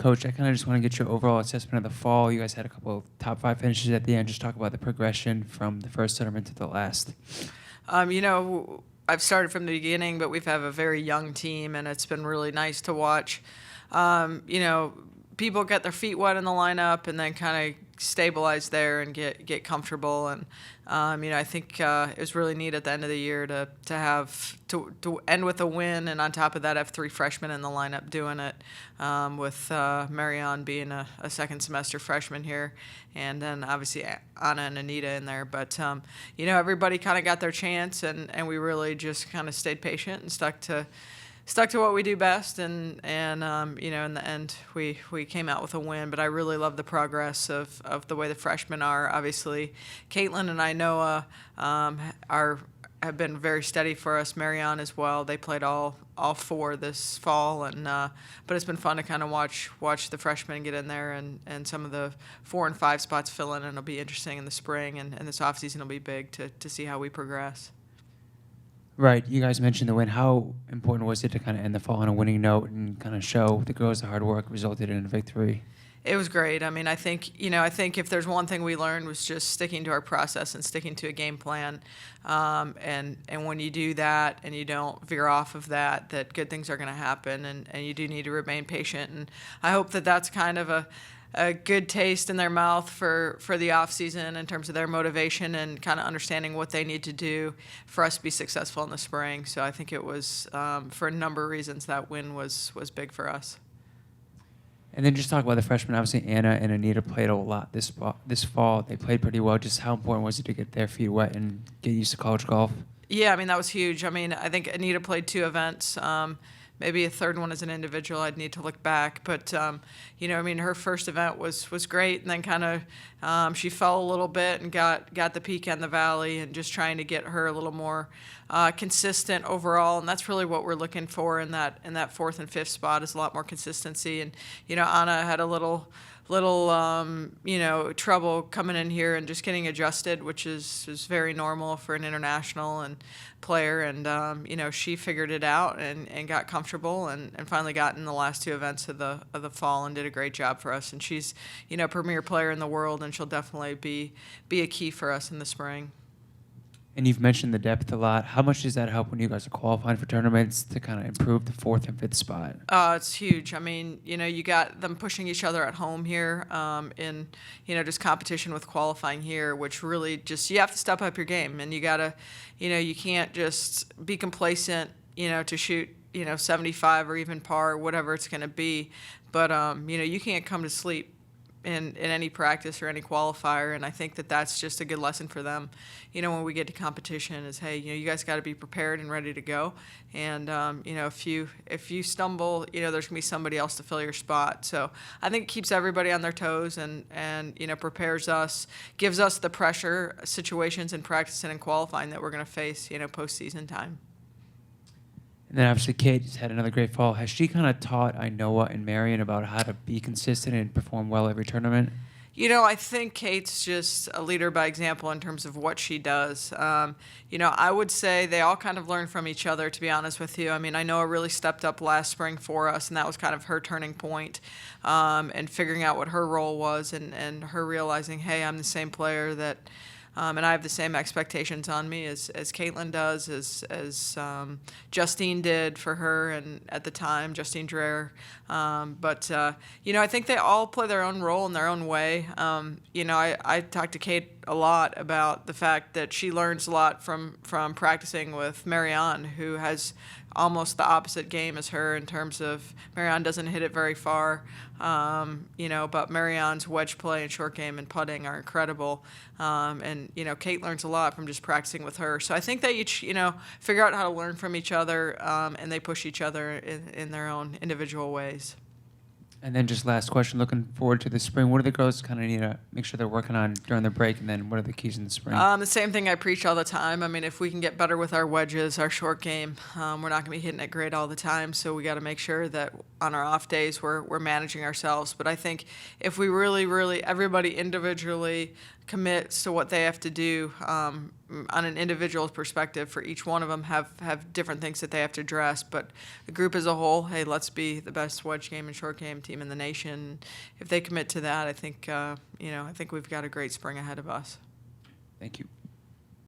Coach, I kind of just want to get your overall assessment of the fall. You guys had a couple of top 5 finishes at the end. Just talk about the progression from the first tournament to the last. I've started from the beginning, but we've have a very young team, and it's been really nice to watch. People get their feet wet in the lineup and then kind of stabilize there and get comfortable. And I think it was really neat at the end of the year to end with a win, and on top of that, have 3 freshmen in the lineup doing it, with Marianne being a second semester freshman here, and then obviously Anna and Anita in there. But everybody kind of got their chance, and we really just kind of stayed patient and stuck to what we do best, and in the end we came out with a win. But I really love the progress of the way the freshmen are. Obviously, Kalen and Noah have been very steady for us. Marianne as well. They played all 4 this fall, and but it's been fun to kind of watch the freshmen get in there, and some of the 4 and 5 spots fill in, and it'll be interesting in the spring, and this offseason will be big to see how we progress. Right. You guys mentioned the win. How important was it to kind of end the fall on a winning note and kind of show the girls the hard work resulted in a victory? It was great. I mean, I think if there's one thing we learned was just sticking to our process and sticking to a game plan. And when you do that and you don't veer off of that good things are going to happen, and you do need to remain patient. And I hope that that's kind of a good taste in their mouth for the off season in terms of their motivation and kind of understanding what they need to do for us to be successful in the spring. So I think it was, for a number of reasons, that win was big for us. And then just talk about the freshmen. Obviously, Anna and Anita played a lot this fall. They played pretty well. Just how important was it to get their feet wet and get used to college golf? Yeah, I mean, that was huge. I mean, I think Anita played 2 events. Maybe a third one as an individual. I'd need to look back. But, her first event was great. And then kind of she fell a little bit and got the peak and the valley, and just trying to get her a little more consistent overall. And that's really what we're looking for in that 4th and 5th spot, is a lot more consistency. And, Anna had a little trouble coming in here and just getting adjusted, which is very normal for an international and player. And she figured it out and got comfortable, and finally got in the last 2 events of the fall and did a great job for us. And she's premier player in the world, and she'll definitely be a key for us in the spring. And you've mentioned the depth a lot. How much does that help when you guys are qualifying for tournaments to kind of improve the 4th and 5th spot? It's huge. I mean, you got them pushing each other at home here, in, just competition with qualifying here, which really just, you have to step up your game, and you gotta, you can't just be complacent, to shoot, 75 or even par, whatever it's going to be. But, you can't come to sleep in any practice or any qualifier, and I think that that's just a good lesson for them. When we get to competition, is, hey, you guys got to be prepared and ready to go. And if you stumble, there's gonna be somebody else to fill your spot. So I think it keeps everybody on their toes, and prepares us, gives us the pressure situations in practice and in qualifying that we're gonna face, postseason time. And then obviously Kate has had another great fall. Has she kind of taught Noah and Marion about how to be consistent and perform well every tournament? I think Kate's just a leader by example in terms of what she does. I would say they all kind of learn from each other, to be honest with you. I mean, Noah really stepped up last spring for us, and that was kind of her turning point, and figuring out what her role was, and her realizing, hey, I'm the same player that and I have the same expectations on me as Caitlin does, as Justine did for her, and at the time, Justine Dreher. But I think they all play their own role in their own way. I talked to Kate a lot about the fact that she learns a lot from practicing with Marianne, who has almost the opposite game as her in terms of Marianne doesn't hit it very far, but Marianne's wedge play and short game and putting are incredible. And Kate learns a lot from just practicing with her. So I think they each, figure out how to learn from each other, and they push each other in their own individual ways. And then just last question, looking forward to the spring, what do the girls kind of need to make sure they're working on during the break, and then what are the keys in the spring? The same thing I preach all the time. I mean, if we can get better with our wedges, our short game, we're not going to be hitting it great all the time, so we got to make sure that on our off days we're managing ourselves. But I think if we really, everybody individually commits to what they have to do, on an individual perspective for each one of them have different things that they have to address. But the group as a whole, hey, let's be the best wedge game and short game team in the nation. If they commit to that, I think I think we've got a great spring ahead of us. Thank you.